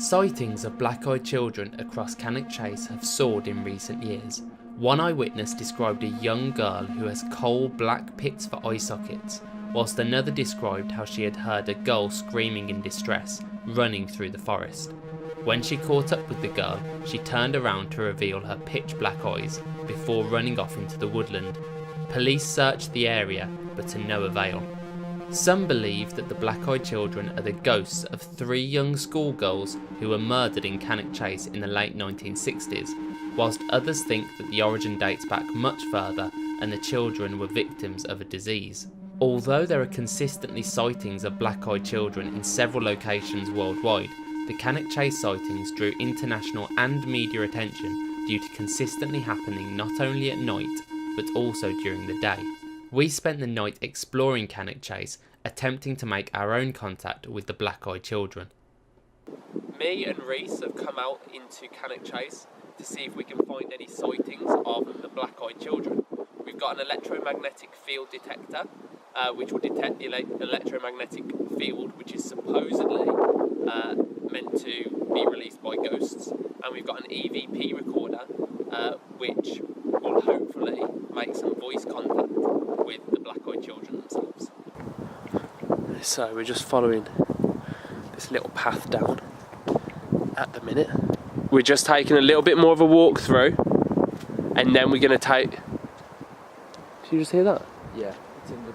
Sightings of black-eyed children across Cannock Chase have soared in recent years. One eyewitness described a young girl who has coal black pits for eye sockets, whilst another described how she had heard a girl screaming in distress, running through the forest. When she caught up with the girl, she turned around to reveal her pitch black eyes before running off into the woodland. Police searched the area, but to no avail. Some believe that the black-eyed children are the ghosts of 3 young schoolgirls who were murdered in Cannock Chase in the late 1960s, whilst others think that the origin dates back much further and the children were victims of a disease. Although there are consistently sightings of black-eyed children in several locations worldwide, the Cannock Chase sightings drew international and media attention due to consistently happening not only at night, but also during the day. We spent the night exploring Cannock Chase, attempting to make our own contact with the black-eyed children. Me and Reece have come out into Cannock Chase to see if we can find any sightings of the black-eyed children. We've got an electromagnetic field detector, which will detect the electromagnetic field, which is supposedly meant to be released by ghosts. And we've got an EVP recorder, which will hopefully make some voice contact with the black-eyed children themselves. So we're just following this little path down at the minute. We're just taking a little bit more of a walk through, and then we're going to take... Did you just hear that? Yeah, it's in the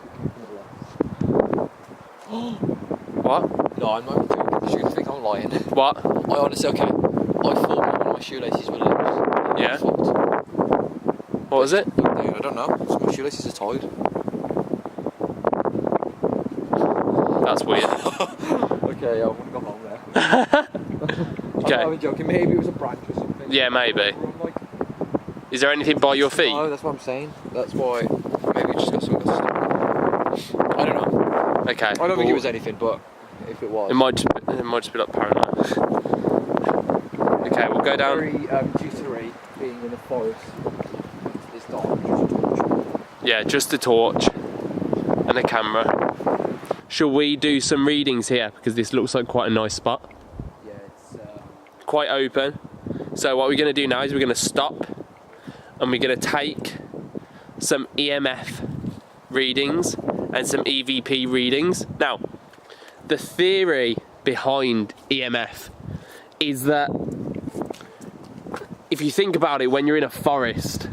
What? No, I'm not. You're going to think I'm lying. What? I honestly, okay. I thought one of my shoelaces were loose. Yeah? What was it? I don't know. So my shoelaces are tied. That's weird. Okay, yeah, I want to go home there. Okay. I'm joking. Maybe it was a branch or something. Yeah, maybe. Is there anything by your feet? No, that's what I'm saying. That's why. Maybe it just got something got stuck. I don't know. Okay. I don't think it was anything, but if it was, it might just be like paranoia. Okay, we'll go down. Very jittery being in the forest. It's dark. Just a torch. Yeah, just a torch and a camera. Shall we do some readings here, because this looks like quite a nice spot? Yeah, it's quite open. So what we're going to do now is we're going to stop and we're going to take some EMF readings and some EVP readings. Now, the theory behind EMF is that if you think about it, when you're in a forest,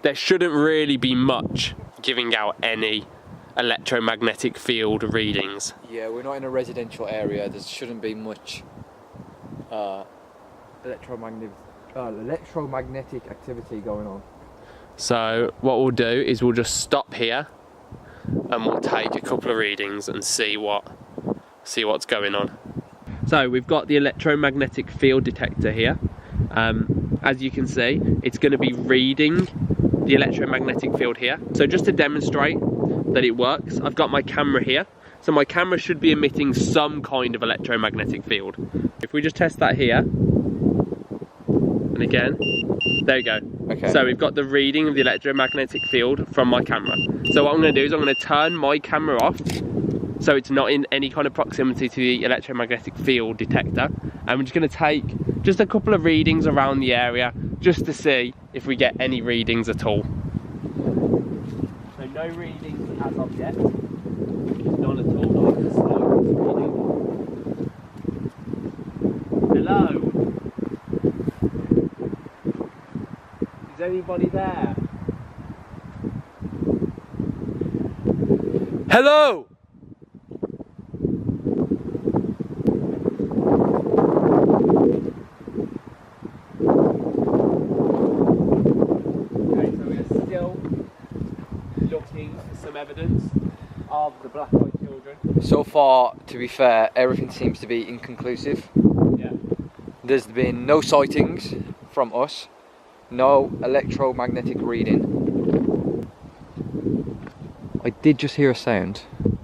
there shouldn't really be much giving out any electromagnetic field readings. Yeah, we're not in a residential area. There shouldn't be much electromagnetic activity going on. So what we'll do is we'll just stop here and we'll take a couple of readings and see what's going on. So we've got the electromagnetic field detector here. As you can see, it's going to be reading the electromagnetic field here. So just to demonstrate that it works, I've got my camera here. So my camera should be emitting some kind of electromagnetic field. If we just test that here, and again, there you go. Okay. So we've got the reading of the electromagnetic field from my camera. So what I'm going to do is I'm going to turn my camera off, so it's not in any kind of proximity to the electromagnetic field detector. And we're just going to take just a couple of readings around the area, just to see if we get any readings at all. So no readings as of yet. None at all. Not the slightest reading. Hello? Is anybody there? Hello? Looking for some evidence of the black-eyed children. So far, to be fair, everything seems to be inconclusive. Yeah. There's been no sightings from us, no electromagnetic reading. I did just hear a sound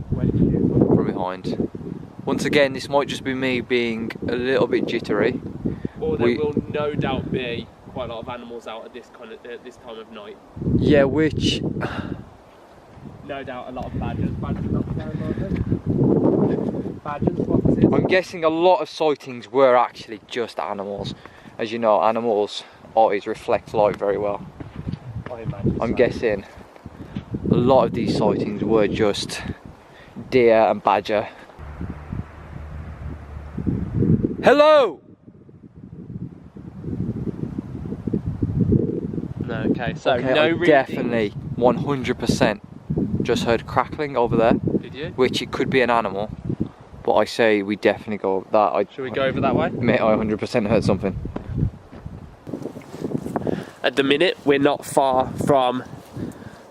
from behind. Once again, this might just be me being a little bit jittery. Or there will no doubt be quite a lot of animals out at this time of night. Yeah, which no doubt a lot of badgers. Badgers not there, badgers, foxes. I'm guessing a lot of sightings were actually just animals. As you know, animals' eyes reflect light very well. I imagine I'm so. guessing a lot of these sightings were just deer and badger. Hello! No, okay, so Okay, no I reading. definitely 100% just heard crackling over there, Did you? which it could be an animal, but I say we definitely go that. Should we go over that way? Mate, I 100% heard something. At the minute, we're not far from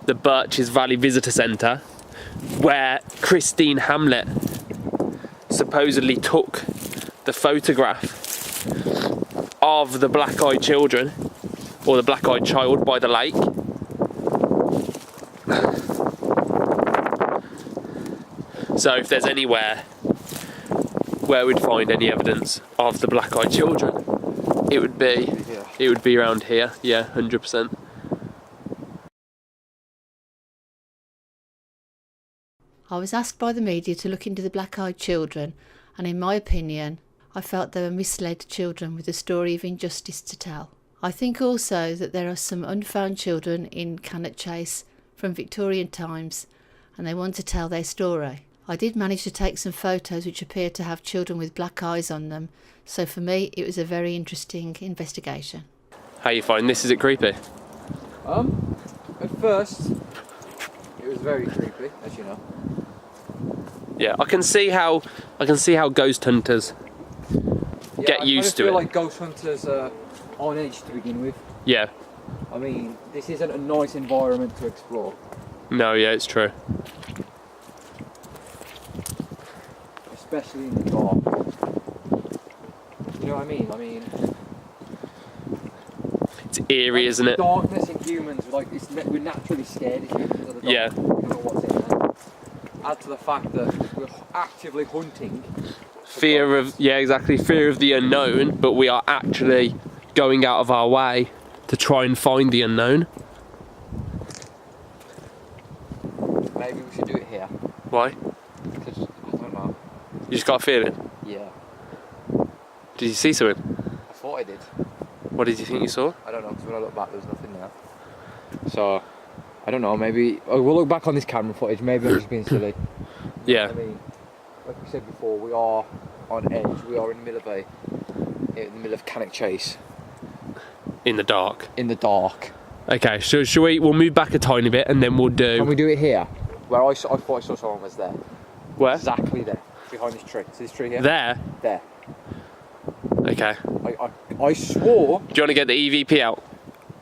the Birches Valley Visitor Centre, where Christine Hamlet supposedly took the photograph of the black-eyed children, or the black-eyed child by the lake. So if there's anywhere where we'd find any evidence of the black-eyed children, it would be around here. Yeah, 100%. I was asked by the media to look into the black-eyed children, and in my opinion, I felt they were misled children with a story of injustice to tell. I think also that there are some unfound children in Cannock Chase from Victorian times, and they want to tell their story. I did manage to take some photos which appeared to have children with black eyes on them, so for me it was a very interesting investigation. How you find this? Is it creepy? At first, it was very creepy, as you know. Yeah, I can see how ghost hunters get used to it. I feel like ghost hunters are on edge to begin with. Yeah. I mean, this isn't a nice environment to explore. No, yeah, it's true. Especially in the dark. You know what I mean? It's eerie, isn't it? Darkness in humans, like we're naturally scared of humans of the dark. Yeah. We don't know what's in there. Add to the fact that we're actively hunting. Fear of the unknown, but we are actually going out of our way to try and find the unknown. Maybe we should do it here. Why? Because, I don't know. You just got a feeling. Yeah. Did you see something? I thought I did. What did you think you saw? I don't know, because when I look back, there was nothing there. So, I don't know, maybe we'll look back on this camera footage, maybe I'm just being silly. Yeah. I mean, like we said before, we are on edge, we are in the middle of Cannock Chase. In the dark. In the dark. Okay, so we'll move back a tiny bit and then we'll do... Can we do it here? Where I thought I saw someone was there. Where? Exactly there, behind this tree. See this tree here? There? There. Okay. I swore... Do you want to get the EVP out?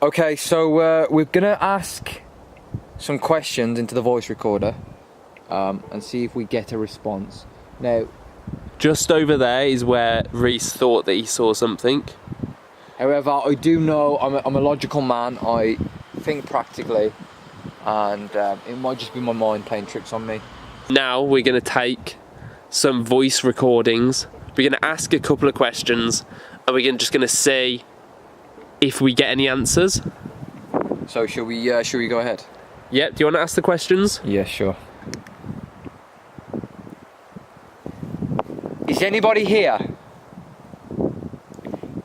Okay, so we're gonna ask some questions into the voice recorder and see if we get a response. Now, just over there is where Reece thought that he saw something. However, I do know I'm a logical man. I think practically, and it might just be my mind playing tricks on me. Now we're going to take some voice recordings. We're going to ask a couple of questions, and we're just going to see if we get any answers. So should we go ahead? Yeah. Do you want to ask the questions? Yeah, sure. Is anybody here?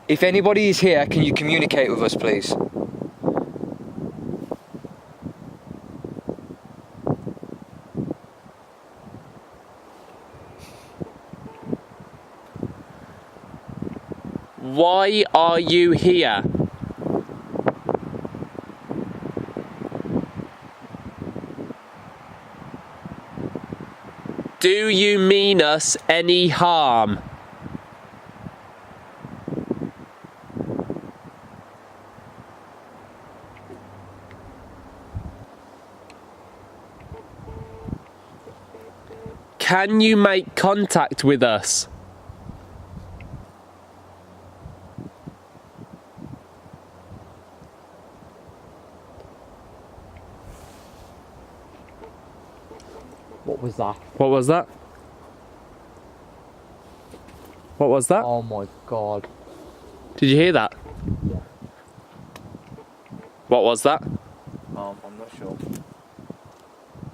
If anybody is here, can you communicate with us, please? Why are you here? Do you mean us any harm? Can you make contact with us? What was that? What was that? What was that? Oh my god. Did you hear that? Yeah. What was that? I'm not sure.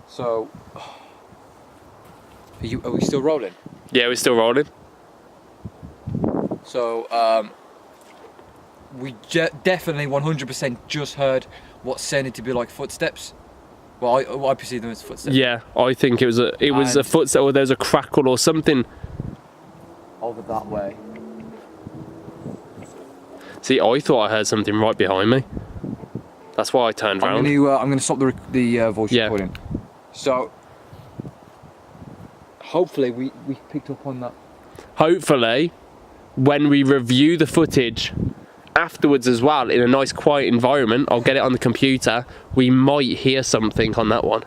So, are we still rolling? Yeah, we're still rolling. So, we definitely 100% just heard what sounded to be like footsteps. Well, I perceive them as footsteps. Yeah, I think it was a footstep, or there was a crackle or something. Over that way. See, I thought I heard something right behind me. That's why I turned round. I'm gonna stop the voice recording. So, hopefully we picked up on that. Hopefully, when we review the footage afterwards as well, in a nice quiet environment, I'll get it on the computer, we might hear something on that one.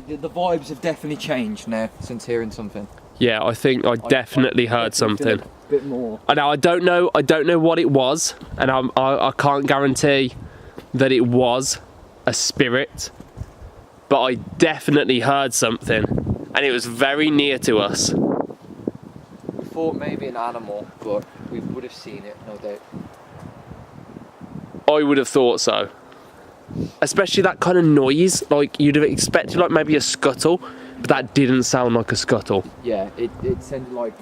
The vibes have definitely changed now since hearing something. Yeah, I think I definitely heard something. A bit more. I know. I don't know what it was, and I can't guarantee that it was a spirit, but I definitely heard something, and it was very near to us. We thought maybe an animal, but we would have seen it, no doubt. I would have thought so, especially that kind of noise. Like, you'd have expected, like, maybe a scuttle, but that didn't sound like a scuttle. Yeah, it sounded like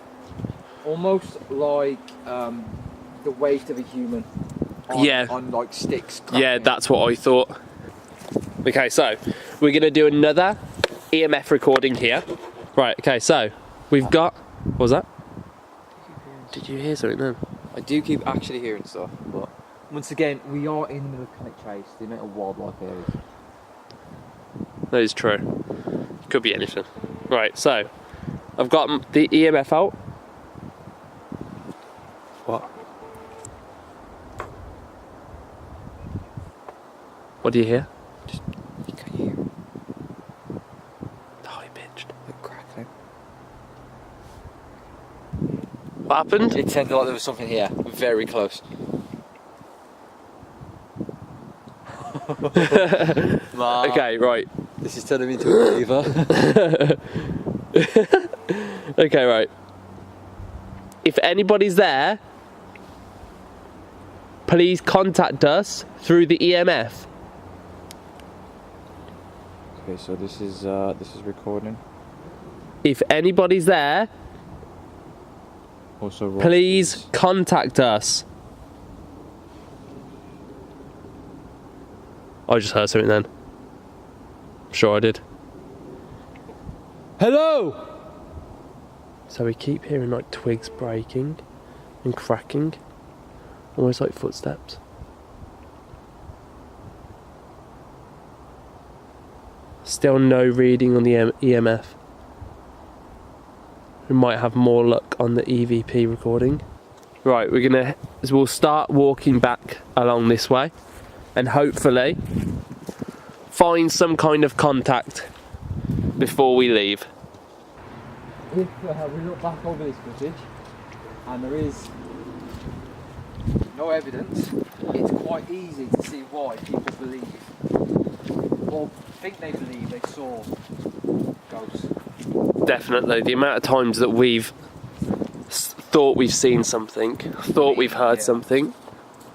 almost like the weight of a human. On like sticks. Yeah, that's what I thought. Okay, so we're gonna do another EMF recording here. Right. Okay, so we've got. What was that? Did you hear something then? I do keep actually hearing stuff, but once again, we are in the middle of Cannock Chase, the amount of wildlife there is. That is true. Could be anything. Right, so I've got the EMF out. What? What do you hear? You can hear High pitched. the crackling. What happened? It sounded like there was something here, very close. Okay, right. This is turning me into a believer. Okay, right. If anybody's there, please contact us through the EMF. Okay, so this is recording. If anybody's there, Also, please contact us. I just heard something then. I'm sure I did. Hello! So we keep hearing like twigs breaking and cracking, almost like footsteps. Still no reading on the EMF. We might have more luck on the EVP recording. Right, we'll start walking back along this way and hopefully find some kind of contact before we leave. If we look back over this footage and there is no evidence, it's quite easy to see why people believe or think they believe they saw ghosts. Definitely. The amount of times that we've thought we've seen something, thought we've heard something.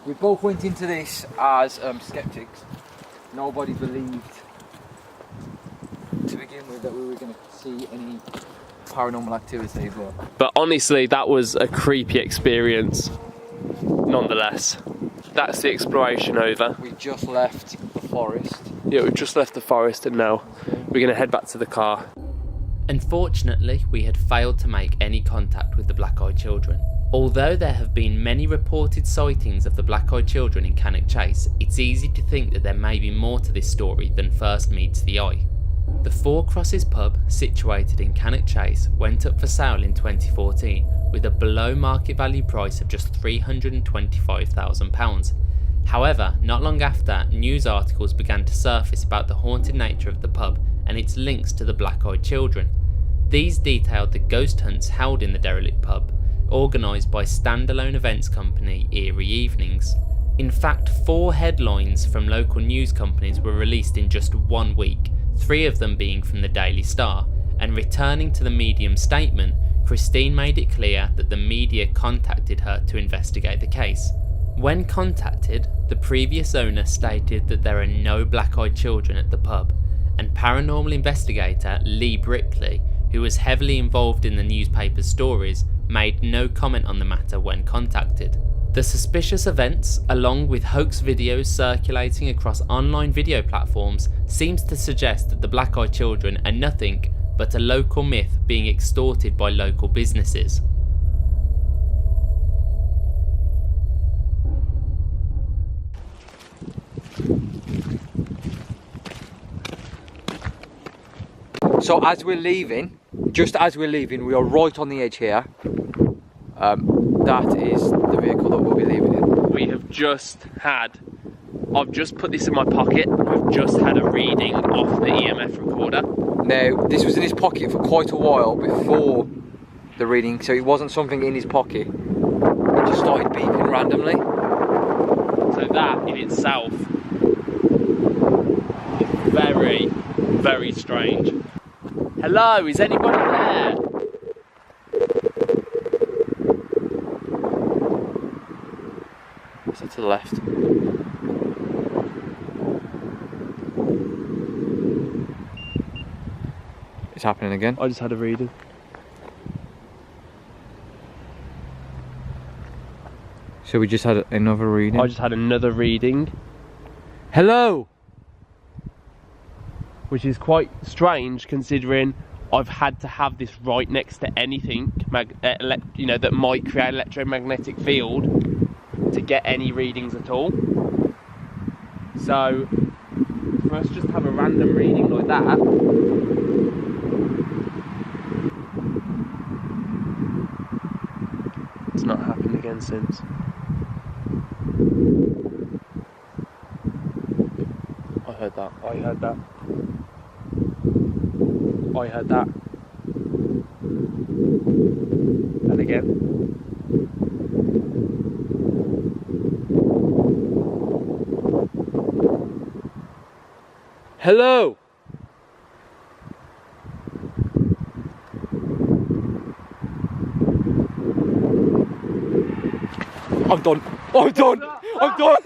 We both went into this as skeptics. Nobody believed to begin with that we were going to see any paranormal activity, But honestly, that was a creepy experience nonetheless. That's the exploration over. we just left the forest. Yeah, we've just left the forest and now we're going to head back to the car. Unfortunately, we had failed to make any contact with the black-eyed children. Although there have been many reported sightings of the black-eyed children in Cannock Chase, it's easy to think that there may be more to this story than first meets the eye. The Four Crosses pub, situated in Cannock Chase, went up for sale in 2014 with a below market value price of just £325,000. However, not long after, news articles began to surface about the haunted nature of the pub and its links to the black-eyed children. These detailed the ghost hunts held in the derelict pub, organised by standalone events company Eerie Evenings. In fact, 4 headlines from local news companies were released in just 1 week, 3 of them being from the Daily Star, and returning to the medium's statement, Christine made it clear that the media contacted her to investigate the case. When contacted, The previous owner stated that there are no black-eyed children at the pub, and paranormal investigator Lee Brickley, who was heavily involved in the newspaper's stories, made no comment on the matter when contacted. The suspicious events, along with hoax videos circulating across online video platforms, seems to suggest that the black-eyed children are nothing but a local myth being extorted by local businesses. So as we're leaving, just as we're leaving, we are right on the edge here. That is the vehicle that we'll be leaving in. We have just had, I've just put this in my pocket, we've just had a reading off the EMF recorder. Now, this was in his pocket for quite a while before the reading, so it wasn't something in his pocket. It just started beeping randomly. So that in itself is very, very strange. Hello, is anybody there? Is that to the left? It's happening again. I just had a reading. So we just had another reading? I just had another reading. Hello! Which is quite strange considering I've had to have this right next to anything you know, that might create an electromagnetic field to get any readings at all. So for us just to have a random reading like that, it's not happened again since. I heard that. I heard that. I heard that. And again. Hello! I'm done. I'm done. I'm done.